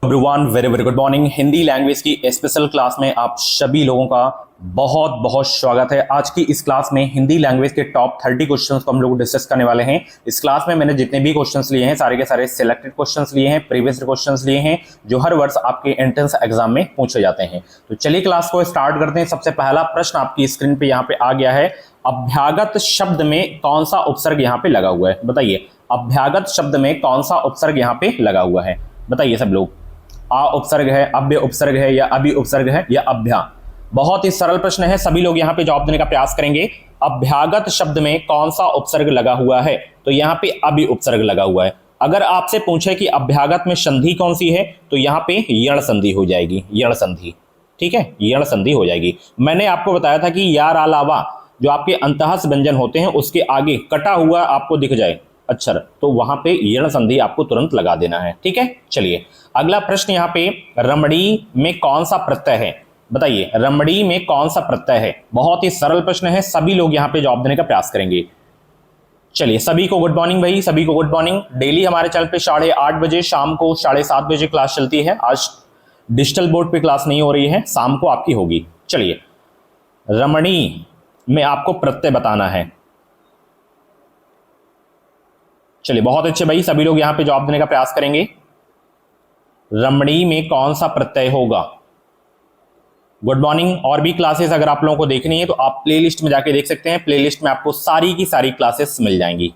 Everyone, very very good morning. Hindi language की special class में आप सभी लोगों का बहुत बहुत स्वागत है। आज की इस क्लास में हिंदी लैंग्वेज के टॉप 30 क्वेश्चंस को हम लोग डिस्कस करने वाले हैं। इस क्लास में मैंने जितने भी क्वेश्चंस लिए हैं सारे के सारे सिलेक्टेड क्वेश्चंस लिए हैं, प्रीवियस क्वेश्चंस लिए हैं जो हर वर्ष आपके एंट्रेंस एग्जाम में पूछे जाते हैं। तो चलिए क्लास को स्टार्ट करते हैं। सबसे पहला प्रश्न आपकी स्क्रीन पे यहाँ पे आ गया है। अभ्यागत शब्द में कौन सा उपसर्ग यहाँ पे लगा हुआ है? बताइए, अभ्यागत शब्द में कौन सा उपसर्ग यहाँ पे लगा हुआ है? बताइए सब लोग। आ उपसर्ग है, अव्य उपसर्ग है, या अभि उपसर्ग है, या अभ्या? बहुत ही सरल प्रश्न है, सभी लोग यहाँ पे जवाब देने का प्रयास करेंगे। अभ्यागत शब्द में कौन सा उपसर्ग लगा हुआ है? तो यहाँ पे अभि उपसर्ग लगा हुआ है। अगर आपसे पूछे कि अभ्यागत में संधि कौन सी है तो यहाँ पे यण संधि हो जाएगी, यण संधि। ठीक है, यण संधि हो जाएगी। मैंने आपको बताया था कि यार अलावा जो आपके अंतःस व्यंजन होते हैं उसके आगे कटा हुआ आपको दिख जाए अक्षर, तो वहां पे यण संधि आपको तुरंत लगा देना है। ठीक है, चलिए अगला प्रश्न यहाँ पे, रमणी में कौन सा प्रत्यय है? बताइए, रमणी में कौन सा प्रत्यय है? बहुत ही सरल प्रश्न है, सभी लोग यहाँ पे जवाब देने का प्रयास करेंगे। चलिए सभी को गुड मॉर्निंग भाई, सभी को गुड मॉर्निंग। डेली हमारे चैनल पे 8:30 बजे, शाम को 7:30 बजे क्लास चलती है। आज डिजिटल बोर्ड पे क्लास नहीं हो रही है, शाम को आपकी होगी। चलिए, रमणी में आपको प्रत्यय बताना है। चलिए बहुत अच्छे भाई, सभी लोग यहां पे जवाब देने का प्रयास करेंगे। रमणी में कौन सा प्रत्यय होगा? Good morning. और भी क्लासेस अगर आप लोगों को देखनी है तो आप प्लेलिस्ट में जाके देख सकते हैं। प्लेलिस्ट में आपको सारी की सारी क्लासेस मिल जाएंगी।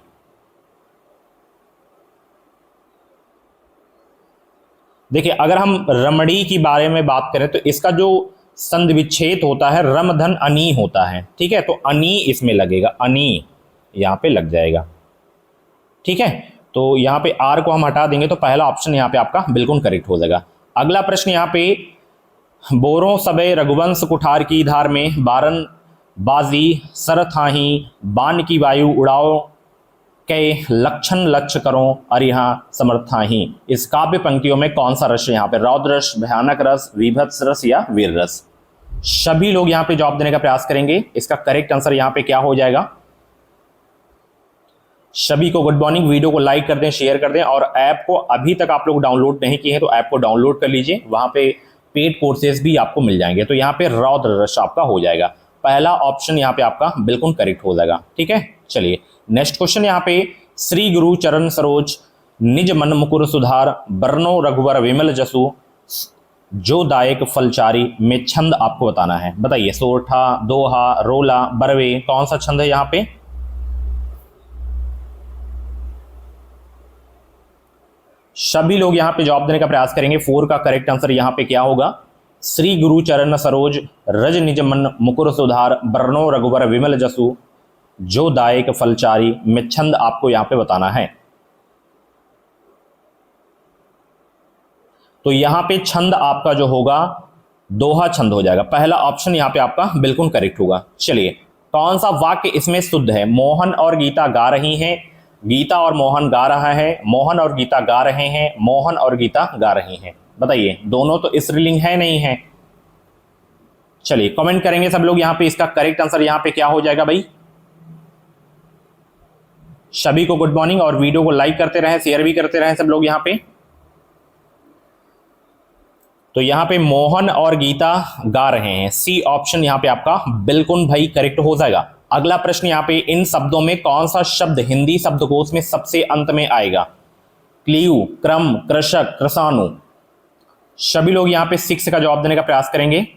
देखिए, अगर हम रमणी के बारे में बात करें तो इसका जो संधि विच्छेद होता है रम धन अनी होता है। ठीक है, तो अनी इसमें लगेगा, अनी यहां पे लग जाएगा। ठीक है, तो यहाँ पे आर को हम हटा देंगे तो पहला ऑप्शन यहाँ पे आपका बिल्कुल करेक्ट हो जाएगा। अगला प्रश्न यहाँ पे, बोरों सबे रघुवंश कुठार की धार में बारन बाजी सरथाही बाण की वायु उड़ाओ के लक्षण लक्ष्य करो अरिहा समर्थाही। इस काव्य पंक्तियों में कौन सा रस है यहाँ पे? रौद्र रस, भयानक रस, विभत्स रस, या वीर रस? सभी लोग यहाँ पे जवाब देने का प्रयास करेंगे। इसका करेक्ट आंसर यहाँ पे क्या हो जाएगा? सभी को गुड मॉर्निंग। वीडियो को लाइक कर दें, शेयर कर दें, और ऐप को अभी तक आप लोग डाउनलोड नहीं किए हैं तो ऐप को डाउनलोड कर लीजिए। वहां पे पेड कोर्सेज भी आपको मिल जाएंगे। तो यहाँ पे रौद्र रस आपका हो जाएगा। पहला ऑप्शन यहाँ पे आपका बिल्कुल करेक्ट हो जाएगा। ठीक है, चलिए नेक्स्ट क्वेश्चन यहाँ पे, श्री गुरु चरण सरोज निज मन मुकुर सुधार बरनो रघुवर विमल जसु जो दायक फलचारी में छंद आपको बताना है। बताइए, सोरठा, दोहा, रोला, बरवे, कौन सा छंद है यहाँ पे? सभी लोग यहां पे जवाब देने का प्रयास करेंगे। 4 का करेक्ट आंसर यहां पे क्या होगा? श्री गुरु चरण सरोज रज निज मन मुकुर सुधार बरनो रघुवर विमल जसु जो दायक फलचारी में छंद आपको यहां पे बताना है। तो यहां पे छंद आपका जो होगा दोहा छंद हो जाएगा। पहला ऑप्शन यहां पे आपका बिल्कुल करेक्ट होगा। चलिए, कौन सा वाक्य इसमें शुद्ध है? मोहन और गीता गा रही हैं, गीता और मोहन गा रहा है, मोहन और गीता गा रहे हैं, मोहन और गीता गा रही हैं। बताइए, दोनों तो स्त्रीलिंग है नहीं है? चलिए कमेंट करेंगे सब लोग यहां पे। इसका करेक्ट आंसर यहां पे क्या हो जाएगा भाई? सभी को गुड मॉर्निंग, और वीडियो को लाइक करते रहें, शेयर भी करते रहें सब लोग यहां पे। तो यहां पे मोहन और गीता गा रहे हैं, सी ऑप्शन यहां पे आपका बिल्कुल भाई करेक्ट हो जाएगा। अगला प्रश्न यहाँ पे, इन शब्दों में कौन सा शब्द हिंदी शब्दकोश में सबसे अंत में आएगा? क्लियू, क्रम, कृषक, कृषाणु। सभी लोग यहाँ पे 6 का जवाब देने का प्रयास करेंगे।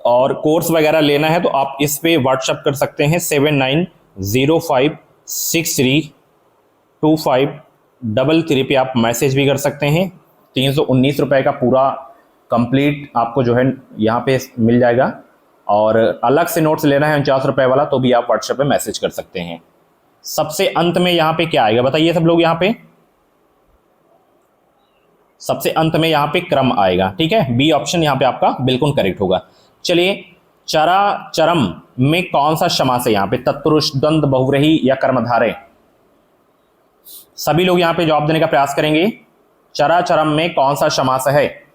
और कोर्स वगैरह लेना है तो आप इस पे व्हाट्सएप कर सकते हैं 7905632533 पे आप मैसेज भी कर सकते हैं। 319 रुपए का पूरा कंप्लीट आपको जो है यहाँ पे मिल जाएगा। और अलग से नोट्स लेना है 49 रुपए वाला तो भी आप व्हाट्सएप पे मैसेज कर सकते हैं। सबसे अंत में यहाँ पे क्या आएगा? बताइए सब लोग। यहाँ पे सबसे अंत में यहाँ पे क्रम आएगा। ठीक है, बी ऑप्शन यहाँ पे आपका बिल्कुल करेक्ट होगा। चलिए, चरा चरम में कौन सा समास है? यहाँ पे तत्पुरुष, द्वंद, बहुव्रीहि, या कर्मधारय? सभी लोग यहाँ पे जवाब देने का प्रयास करेंगे। चरा चरम में कौन सा समास है?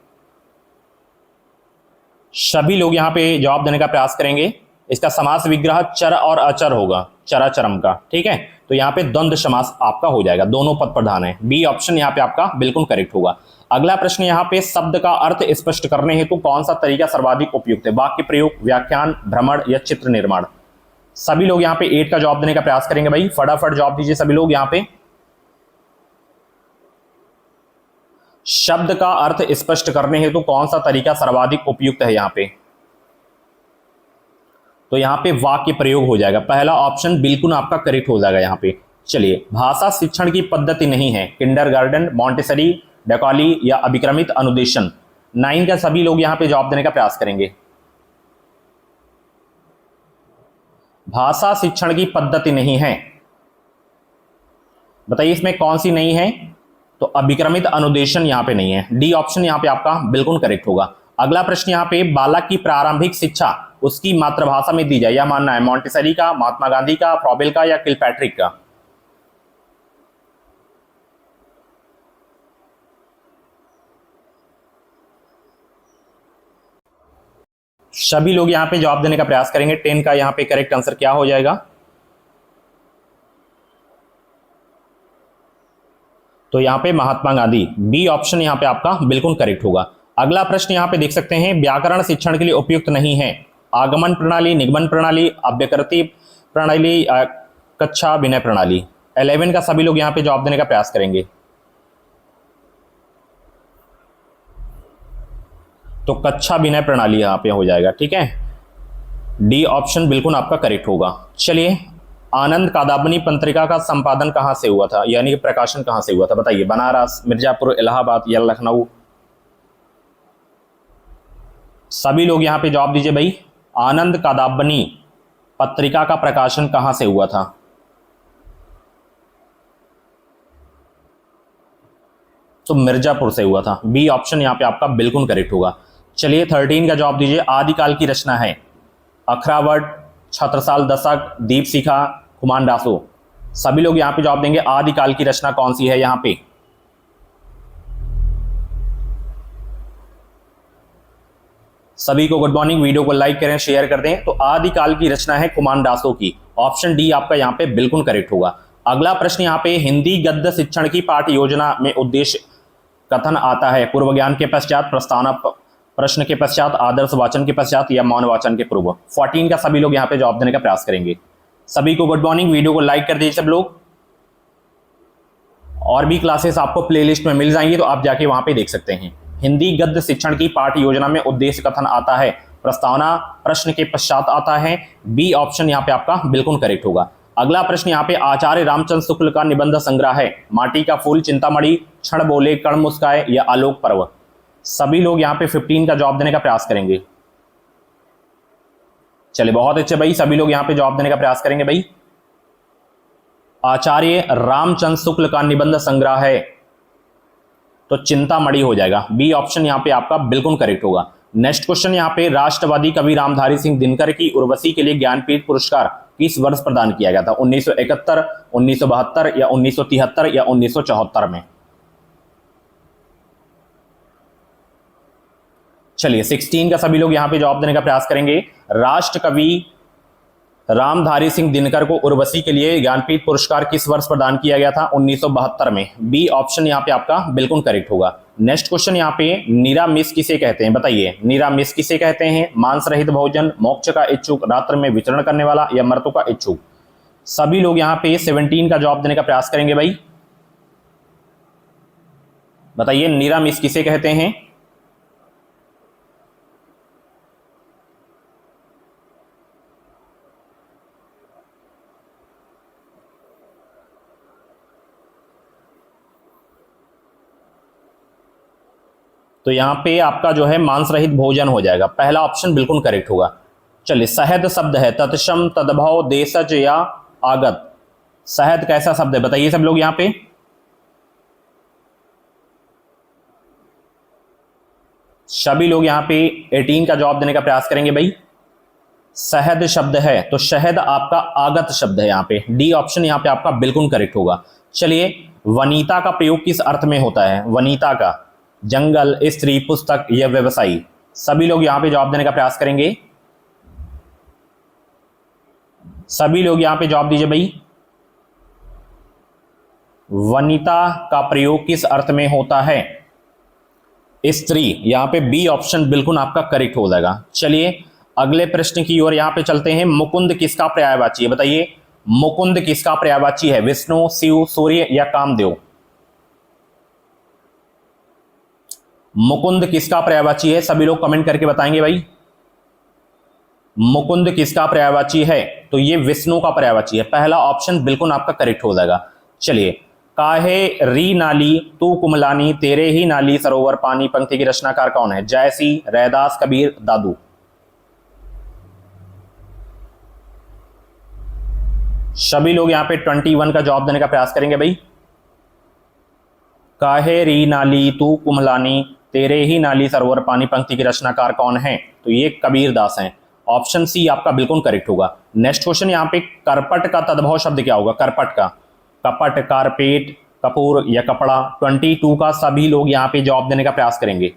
सभी लोग यहां पे जवाब देने का प्रयास करेंगे। इसका समास विग्रह चर और अचर होगा। चराचरम का। ठीक है, तो यहाँ पे द्वंद्व समास आपका हो जाएगा, दोनों पद प्रधान है। बी ऑप्शन यहाँ पे आपका बिल्कुल करेक्ट होगा। अगला प्रश्न यहाँ पे शब्द का अर्थ स्पष्ट करने हेतु कौन सा तरीका सर्वाधिक उपयुक्त है? वाक्य प्रयोग, व्याख्यान, भ्रमण या चित्र निर्माण? सभी लोग यहाँ पे 8 का जवाब देने का प्रयास करेंगे भाई, फटाफट जवाब दीजिए सभी लोग यहाँ पे। शब्द का अर्थ स्पष्ट करने हेतु कौन सा तरीका सर्वाधिक उपयुक्त है यहाँ पे? तो यहाँ पे वाक्य प्रयोग हो जाएगा, पहला ऑप्शन बिल्कुल आपका करेक्ट हो जाएगा यहाँ पे। चलिए, भाषा शिक्षण की पद्धति नहीं है, किंडरगार्टन, मॉन्टेसरी, डैकॉली या अभिक्रमित अनुदेशन? 9 का सभी लोग यहाँ पे जवाब देने का प्रयास करेंगे। भाषा शिक्षण की पद्धति नहीं है, बताइए इसमें कौन सी नहीं है? तो अभिक्रमित अनुदेशन यहाँ पे नहीं है, डी ऑप्शन यहाँ पे आपका बिल्कुल करेक्ट होगा। अगला प्रश्न यहाँ पे, बालक की प्रारंभिक शिक्षा उसकी मातृभाषा में दी जाए, यह मानना है मॉन्टेसरी का, महात्मा गांधी का, फ्रॉबेल का या किलपैट्रिक का? सभी लोग यहाँ पे जवाब देने का प्रयास करेंगे। 10 का यहाँ पे करेक्ट आंसर क्या हो जाएगा? तो यहाँ पे महात्मा गांधी, बी ऑप्शन यहाँ पे आपका बिल्कुल करेक्ट होगा। अगला प्रश्न यहाँ पे देख सकते हैं, व्याकरण शिक्षण के लिए उपयुक्त नहीं है, आगमन प्रणाली, निगमन प्रणाली, अव्यकृति प्रणाली, कक्षा विनय प्रणाली? 11 का सभी लोग यहाँ पे जवाब देने का प्रयास करेंगे। तो कक्षा विनय प्रणाली यहाँ पे हो जाएगा। ठीक है, डी ऑप्शन बिल्कुल आपका करेक्ट होगा। चलिए, आनंद कादाबनी पत्रिका का संपादन कहां से हुआ था, यानी कि प्रकाशन कहां से हुआ था? बताइए, बनारस, मिर्जापुर, इलाहाबाद या लखनऊ? सभी लोग यहां पे जवाब दीजिए भाई। आनंद कादाबनी पत्रिका का प्रकाशन कहां से हुआ था? तो मिर्जापुर से हुआ था, बी ऑप्शन यहां पे आपका बिल्कुल करेक्ट होगा। चलिए, 13 का जवाब दीजिए। आदिकाल की रचना है अखरावट, छत्रसाल दशक, दीपशिखा, कुमानडासु? सभी लोग यहां पे जवाब देंगे। आदिकाल की रचना कौन सी है यहां पे? सभी को गुड मॉर्निंग, वीडियो को लाइक करें, शेयर कर दें। तो आदिकाल की रचना है कुमानडासु की, ऑप्शन डी आपका यहां पे बिल्कुल करेक्ट होगा। अगला प्रश्न यहाँ पे, हिंदी गद्य शिक्षण की पाठ्य योजना में उद्देश्य कथन आता है पूर्व ज्ञान के पश्चात, प्रस्तावना प्रश्न के पश्चात, आदर्श वाचन के पश्चात या मौन वाचन के पूर्व? 14 का सभी लोग यहाँ पे जवाब देने का प्रयास करेंगे। सभी को गुड मॉर्निंग, वीडियो को लाइक कर दीजिए सब लोग। और भी क्लासेस आपको प्लेलिस्ट में मिल जाएंगी, तो आप जाके वहां पे देख सकते हैं। हिंदी गद्य शिक्षण की पाठ्य योजना में उद्देश्य कथन आता है, प्रस्तावना प्रश्न के पश्चात आता है, बी ऑप्शन यहाँ पे आपका बिल्कुल करेक्ट होगा। अगला प्रश्न यहाँ पे, आचार्य रामचंद्र शुक्ल का निबंध संग्रह है माटी का फूल, चिंतामणि, क्षण बोले, कण मुस्काए या आलोक पर्व? सभी लोग यहाँ पे 15 का जवाब देने का प्रयास करेंगे। चलिए, बहुत अच्छे भाई, सभी लोग यहाँ पे जवाब देने का प्रयास करेंगे भाई। आचार्य रामचंद्र शुक्ल का निबंध संग्रह है, तो चिंतामणि हो जाएगा, बी ऑप्शन यहाँ पे आपका बिल्कुल करेक्ट होगा। नेक्स्ट क्वेश्चन यहाँ पे, राष्ट्रवादी कवि रामधारी सिंह दिनकर की उर्वशी के लिए ज्ञानपीठ पुरस्कार किस वर्ष प्रदान किया गया था? 1971, 1972 या 1973 या 1974 में? चलिए, 16 का सभी लोग यहां पे जवाब देने का प्रयास करेंगे। राष्ट्र कवि रामधारी सिंह दिनकर को उर्वशी के लिए ज्ञानपीठ पुरस्कार किस वर्ष प्रदान किया गया था? 1972 में, बी ऑप्शन यहां पे आपका बिल्कुल करेक्ट होगा। नेक्स्ट क्वेश्चन यहाँ पे, निरामिष किसे कहते हैं? बताइए, निरामिष किसे कहते हैं? मांस रहित भोजन, मोक्ष का इच्छुक, रात्र में विचरण करने वाला या मृत्यु का इच्छुक? सभी लोग यहाँ पे 17 का जवाब देने का प्रयास करेंगे भाई। बताइए, निरामिष किसे कहते हैं? तो यहां पे आपका जो है मांस रहित भोजन हो जाएगा, पहला ऑप्शन बिल्कुल करेक्ट होगा। चलिए, शहद शब्द है तत्सम, तद्भव, देशज या आगत? शहद कैसा शब्द है? बताइए सब लोग यहां पे। सभी लोग यहां पे 18 का जवाब देने का प्रयास करेंगे भाई। शहद शब्द है, तो शहद आपका आगत शब्द है यहाँ पे, डी ऑप्शन यहाँ पे आपका बिल्कुल करेक्ट होगा। चलिए, वनीता का प्रयोग किस अर्थ में होता है? वनीता का जंगल, स्त्री, पुस्तक या व्यवसायी? सभी लोग यहां पे जवाब देने का प्रयास करेंगे। सभी लोग यहां पे जवाब दीजिए भाई। वनिता का प्रयोग किस अर्थ में होता है? स्त्री। यहां पे बी ऑप्शन बिल्कुल आपका करेक्ट हो जाएगा। चलिए अगले प्रश्न की ओर यहां पे चलते हैं। मुकुंद किसका पर्यायवाची है? बताइए मुकुंद किसका पर्यायवाची है? विष्णु, शिव, सूर्य या कामदेव? मुकुंद किसका पर्यायवाची है? सभी लोग कमेंट करके बताएंगे भाई। मुकुंद किसका पर्यायवाची है? तो ये विष्णु का पर्यायवाची है। पहला ऑप्शन बिल्कुल आपका करेक्ट हो जाएगा। चलिए, काहे री नाली तू कुमलानी तेरे ही नाली सरोवर पानी पंक्ति की रचनाकार कौन है? जयसी, रैदास, कबीर, दादू? सभी लोग यहां पे 21 का जवाब देने का प्रयास करेंगे भाई। काहे री नाली तू कुमलानी तेरे ही नाली सरोवर पानी पंक्ति की रचनाकार कौन है? तो ये कबीर दास हैं। ऑप्शन सी आपका बिल्कुल करेक्ट होगा। नेक्स्ट क्वेश्चन यहां पे करपट का तद्भव शब्द क्या होगा? करपट का, कपट, कारपेट, कपूर या कपड़ा? 22 का सभी लोग यहां पे जवाब देने का प्रयास करेंगे।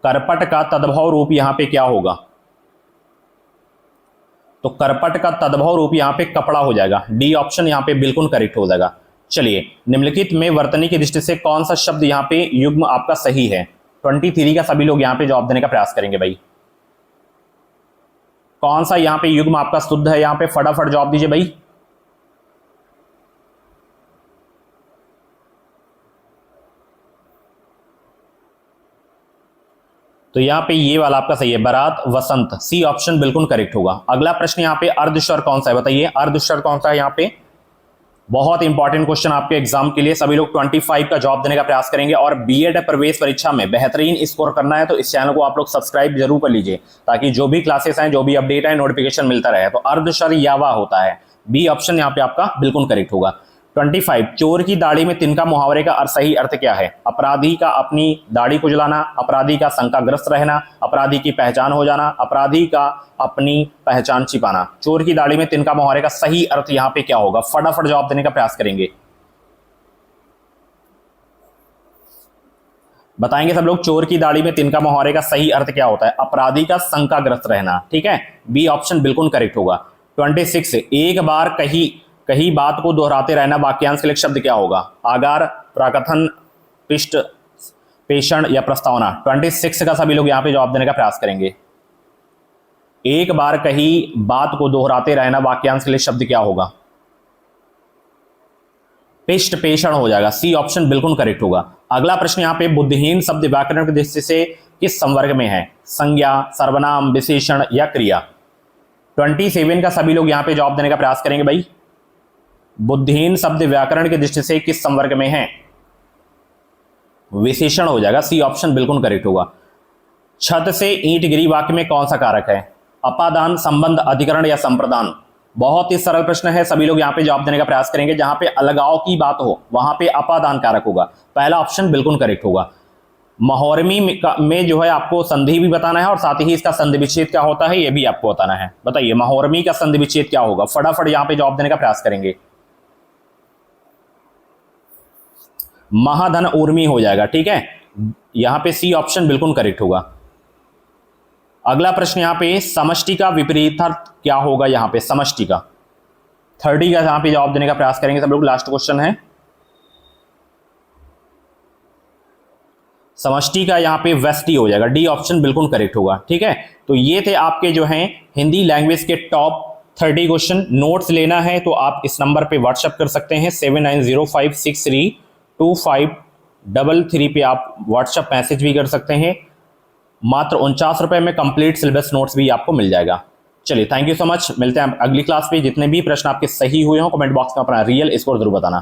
करपट का तद्भव रूप यहां पे क्या होगा? तो करपट का तद्भव रूप यहां पे कपड़ा हो जाएगा। डी ऑप्शन यहां पे बिल्कुल करेक्ट हो जाएगा। चलिए, निम्नलिखित में वर्तनी की दृष्टि से कौन सा शब्द यहां पे युग्म आपका सही है? 23 का सभी लोग यहां पे जवाब देने का प्रयास करेंगे भाई। कौन सा यहां पे युग्म आपका शुद्ध है? यहां पे फटाफट जवाब दीजिए भाई। तो यहां पे ये वाला आपका सही है, बारात, वसंत। सी ऑप्शन बिल्कुल करेक्ट होगा। अगला प्रश्न यहां पे अर्धस्वर कौन सा है? बताइए अर्धस्वर कौन सा है यहां पे? बहुत इंपॉर्टेंट क्वेश्चन आपके एग्जाम के लिए। सभी लोग 25 का जवाब देने का प्रयास करेंगे। और बीएड प्रवेश परीक्षा में बेहतरीन स्कोर करना है तो इस चैनल को आप लोग सब्सक्राइब जरूर कर लीजिए, ताकि जो भी क्लासेस हैं, जो भी अपडेट है, नोटिफिकेशन मिलता रहे। तो अर्धस्वर यावा होता है। बी ऑप्शन यहाँ पे आपका बिल्कुल करेक्ट होगा। 25, चोर की दाढ़ी में तिनका मुहावरे का सही अर्थ क्या है? अपराधी का अपनी दाढ़ी को जलाना, अपराधी का शंकाग्रस्त रहना, अपराधी की पहचान हो जाना, अपराधी का अपनी पहचान छिपाना। चोर की दाढ़ी में तिनका मुहावरे का सही अर्थ यहां पे क्या होगा? फटाफट जवाब देने का प्रयास करेंगे, बताएंगे सब लोग। चोर की दाढ़ी में तिनका मुहावरे का सही अर्थ क्या होता है? अपराधी का शंकाग्रस्त रहना। ठीक है, बी ऑप्शन बिल्कुल करेक्ट होगा। 26, एक बार कही बात को दोहराते रहना वाक्यांश के लिए शब्द क्या होगा? आगार, प्राकथन, पिष्ट, पेषण या प्रस्तावना? 26 का सभी लोग यहां पे जवाब देने का प्रयास करेंगे। एक बार कही बात को दोहराते रहना वाक्यांश के लिए शब्द क्या होगा? पिष्ट, पेषण हो जाएगा। सी ऑप्शन बिल्कुल करेक्ट होगा। अगला प्रश्न यहां पे बुद्धिहीन शब्द व्याकरण की दृष्टि से किस संवर्ग में है? संज्ञा, सर्वनाम, विशेषण या क्रिया? 27 का सभी लोग यहां पे जवाब देने का प्रयास करेंगे भाई। बुद्धिहीन शब्द व्याकरण की दृष्टि से किस संवर्ग में है? विशेषण हो जाएगा। सी ऑप्शन बिल्कुल करेक्ट होगा। छत से ईंट गिरी वाक्य में कौन सा कारक है? अपादान, संबंध, अधिकरण या संप्रदान? बहुत ही सरल प्रश्न है। सभी लोग यहां पे जवाब देने का प्रयास करेंगे। जहां पे अलगाव की बात हो वहां पे अपादान कारक होगा। पहला ऑप्शन बिल्कुल करेक्ट होगा। महोरमी में जो है आपको संधि भी बताना है और साथ ही इसका संधि विच्छेद क्या होता है ये भी आपको बताना है। बताइए महोरमी का संधि विच्छेद क्या होगा? फटाफट यहां पे जवाब देने का प्रयास करेंगे। महाधन ऊर्मी हो जाएगा। ठीक है, यहां पे सी ऑप्शन बिल्कुल करेक्ट होगा। अगला प्रश्न यहां पे समष्टि का विपरीत अर्थ क्या होगा? यहां पे समष्टि का 30 का यहां पे जवाब देने का प्रयास करेंगे सब लोग। लास्ट क्वेश्चन है, समष्टि का यहां पे व्यष्टि हो जाएगा। डी ऑप्शन बिल्कुल करेक्ट होगा। ठीक है, तो ये थे आपके जो हैं हिंदी लैंग्वेज के टॉप 30 क्वेश्चन। नोट्स लेना है तो आप इस नंबर पे व्हाट्सएप कर सकते हैं 7905632533 पे आप व्हाट्सएप मैसेज भी कर सकते हैं। मात्र 49 रुपए में कंप्लीट सिलेबस नोट्स भी आपको मिल जाएगा। चलिए, थैंक यू सो मच। मिलते हैं अगली क्लास पे। जितने भी प्रश्न आपके सही हुए हों कमेंट बॉक्स में अपना रियल स्कोर जरूर बताना।